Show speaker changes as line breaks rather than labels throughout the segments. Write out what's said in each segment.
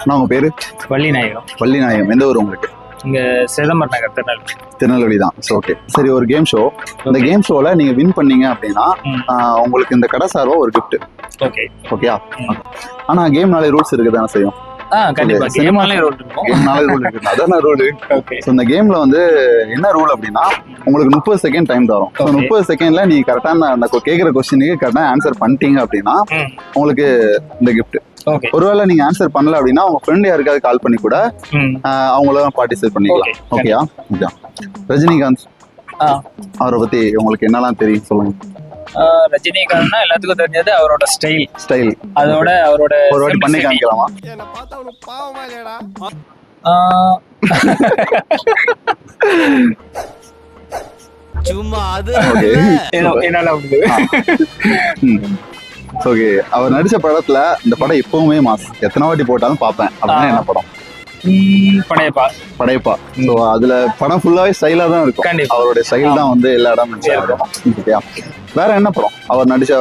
நான் உங்க பேரு?
வள்ளிநாயகம்.
வள்ளிநாயகம். எந்த ஊர் உங்களுக்கு?
இங்க சிதம்பரம் நகர், திருநெல்வேலி.
திருநெல்வேலி தான். ஓகே, சரி. ஒரு கேம் ஷோ. இந்த கேம் ஷோல நீங்க வின் பண்ணீங்க அப்படின்னா உங்களுக்கு இந்த கடை சார்பா ஒரு கிஃப்ட்.
ஓகே
ஓகேயா? ஆனா கேம்னாலே ரூல்ஸ் இருக்கு தானே செய்யும்.
கண்டிப்பா கேம்னாலே ரூல் இருக்கும்.
கேம்னாலே ரூல் இருக்கு. அதான ரூல்.
ஓகே.
சோ இந்த கேம்ல வந்து என்ன ரூல் அப்படின்னா உங்களுக்கு 30 செகண்ட் டைம் தரும். ஸோ 30 செகண்ட்ல நீங்க கரெக்டான அந்த கேட்குற கொஸ்டினுக்கு கரெக்டாக ஆன்சர் பண்ணிட்டீங்க அப்படின்னா உங்களுக்கு இந்த கிஃப்ட். ஒருவேளை நீங்க ஆன்சர் பண்ணல அப்படின்னா உங்க ஃப்ரெண்ட் யாருக்காவது கால் பண்ணி கூட அவங்கள பார்ட்டிசிபேட் பண்ணிக்கலாம். ஓகேயா? ரஜினிகாந்த் அவரை பத்தி உங்களுக்கு என்னெல்லாம் தெரியும் சொல்லுங்க.
ரஜினிகாந்த்னா எல்லாத்துக்கும் தெரிஞ்சது அவரோட ஸ்டைல். அதோட அவரோட
ஒரு வாட்டி பண்ணி காமிக்கலாமா?
சும்மா அது
ஓகே. அவர் நடிச்ச படத்துல இந்த படம் எப்பவுமே மாஸ், எத்தனை வாட்டி போட்டாலும் பார்ப்பேன் அப்படின்னா என்ன படம்? படையப்பா. சோ அதுல படம் ஃபுல்லாவே ஸ்டைலா தான் இருக்கும். அவருடைய ஸ்டைல் தான் வந்து எல்லா இடமும் இருக்கும். வேற என்ன படம் அவர் நடிச்ச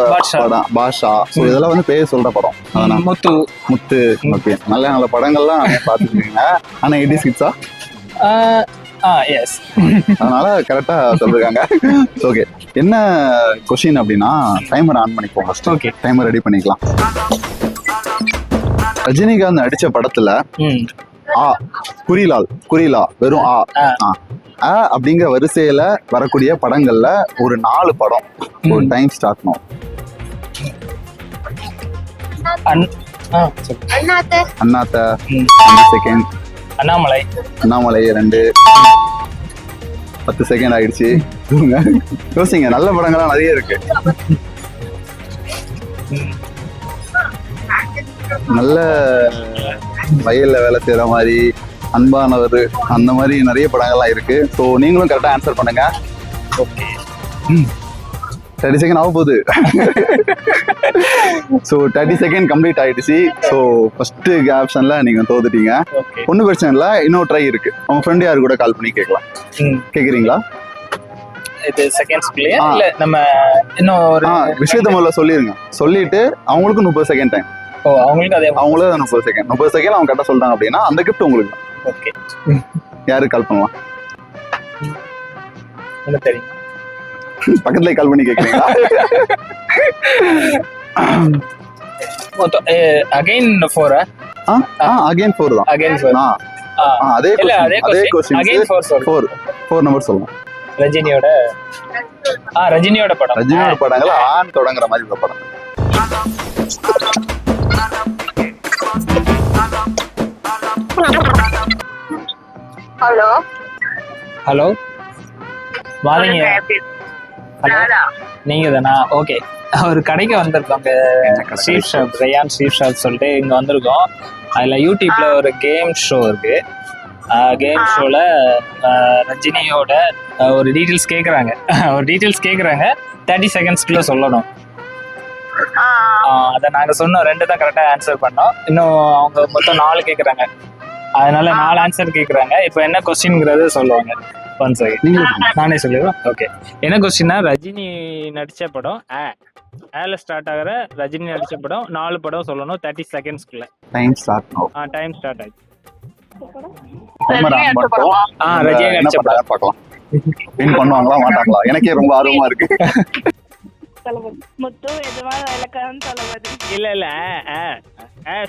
படம்? பாஷா. சோ இதெல்லாம் வந்து பேர் சொல்ற படம். முத்து. ஓகே, நல்ல நல்ல படங்கள்லாம் பாத்துருக்கீங்க. ஆனா 86 அதனால கரெக்டா சொல்லிருக்காங்க. ஓகே, என்ன கொஸ்டின் அப்படின்னா டைமர் ஆன் பண்ணிப்போம்.
ஓகே,
டைமர் ரெடி பண்ணிக்கலாம். ரஜினிகாந்த் நடிச்ச படத்துல குறிலா வெறும் அப்படிங்கிற வரிசையில வரக்கூடிய படங்கள்ல ஒரு 4 படம். ஒரு டைம் ஸ்டார்ட் பண்ணும். அண்ணாத்த 1 செகண்ட்.
அண்ணாமலை
2. 10 செகண்ட் ஆயிடுச்சு. யோசிங்க, நல்ல படங்கள்லாம் நிறைய இருக்கு. நல்ல வயல்ல வேலை செய்யற மாதிரி, அன்பானவர், அந்த மாதிரி நிறைய படங்கள்லாம் இருக்கு. ஸோ நீங்களும் கரெக்டாக ஆன்சர் பண்ணுங்க.
ஓகே.
30 செகண்ட் ஆக போகுது. ஸோ 30 செகண்ட் கம்ப்ளீட் ஆயிடுச்சு. ஸோ ஃபர்ஸ்ட் ஆப்ஷன்ல நீங்க தோத்துட்டீங்க. ஒன்றும் பிரச்சனை இல்லை, இன்னொரு ட்ரை இருக்கு. உங்க ஃப்ரெண்ட் யாரு கூட கால் பண்ணி கேட்கலாம். கேக்குறீங்களா?
இது செகண்ட்ஸ்க்குள்ளே இல்ல நம்ம இன்னும் ஒரு
விஷயத்த முதல்ல சொல்லிருங்க. சொல்லிட்டு அவங்களுக்கு 30 செகண்ட் டைம்.
அவங்களுக்கு
30 செகண்ட். 30 செகண்ட் அவங்க கரெக்டா சொல்றாங்க அப்படின்னா அந்த கிஃப்ட் உங்களுக்கு.
ஓகே.
யாருக்கு கால் பண்ணலாம்?
எனக்கு தெரியும்.
பக்கத்துல கால் பண்ணி கேக்குறீங்களா?
அகைன் 4
அகைன் 4 தான்.
அகைன் 4.
அதே क्वेश्चन அகைன் 4 நம்பர் சொல்லுங்க.
ரஜினியோட படம்.
ரஜினியோட படங்கள ஆன் தொடங்குற மாதிரி ஒரு படம்.
ஹலோ வாங்க. நீங்க தானா? ஓகே. ஒரு கடைக்கு வந்திருக்கோங்க. Street shop, Rayan street shop சொல்லிட்டு இங்க வந்திருக்கோம். அதுல யூடியூப்ல ஒரு கேம் ஷோ இருக்கு. கேம் ஷோல ரஜினியோட ஒரு டீட்டெயில்ஸ் கேட்குறாங்க. 30 செகண்ட்ஸ்க்குள்ள சொல்லணும். அதை நாங்க சொன்னோம், 2 தான் கரெக்டா ஆன்சர் பண்ணோம். இன்னும் அவங்க மொத்தம் 4 கேட்குறாங்க. அதனால 4 ஆன்சர் கேட்குறாங்க. இப்போ என்ன கொஸ்டின்ங்கிறது சொல்லுவாங்க. 1 செகண்ட் நானே சொல்லிடுவேன். ஓகே, என்ன கொஸ்டின்னா, ரஜினி நடிச்ச படம் ஏல ஸ்டார்ட் ஆகிற ரஜினி நடிச்ச படம் 4 படம் சொல்லணும் 30 செகண்ட்ஸ்க்குள்ள.
டைம் ஸ்டார்ட்
ஆயிடுச்சு.
ரஜினி நடிச்ச படம் பார்க்கலாம். வின் பண்ணுவாங்களா மாட்டாங்களா? எனக்கே ரொம்ப ஆர்வமா இருக்கு.
இல்ல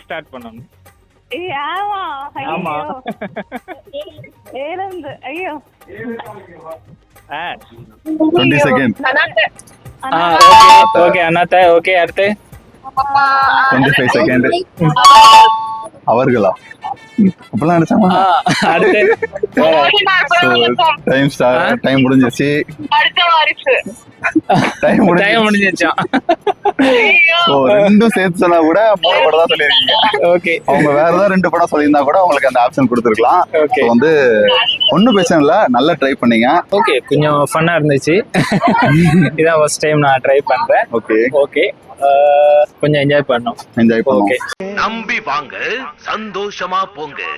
ஸ்டார்ட் பண்ணணும். ஆமா.
20 செகண்ட்.
ஓகே அண்ணாத்த. ஓகே, அடுத்து
25 செகண்ட். அவர்களா அப்பெல்லாம் நினைச்சாங்க.
அடுத்து
டைம் முடிஞ்சிருச்சு. டைம் முடிஞ்சிருச்சான். ரெண்டும் சேர்த்து சொன்னா கூட 3 படம் தான் சொல்லிருக்கீங்க.
ஓகே, அவங்க
வேற ஏதாவது 2 படம் சொல்லியிருந்தா கூட உங்களுக்கு அந்த ஆப்ஷன் கொடுத்துருக்கலாம். வந்து ஒன்னும் பிரச்சனை இல்ல, நல்லா ட்ரை பண்ணீங்க.
ஓகே, கொஞ்சம் ஃபன்னா இருந்துச்சு. இதான் ஃபர்ஸ்ட் டைம் நான் ட்ரை பண்றேன். ஓகே, கொஞ்சம் என்ஜாய் பண்ணோம்.
ஓகே,
நம்பி வாங்க, சந்தோஷமா போங்க.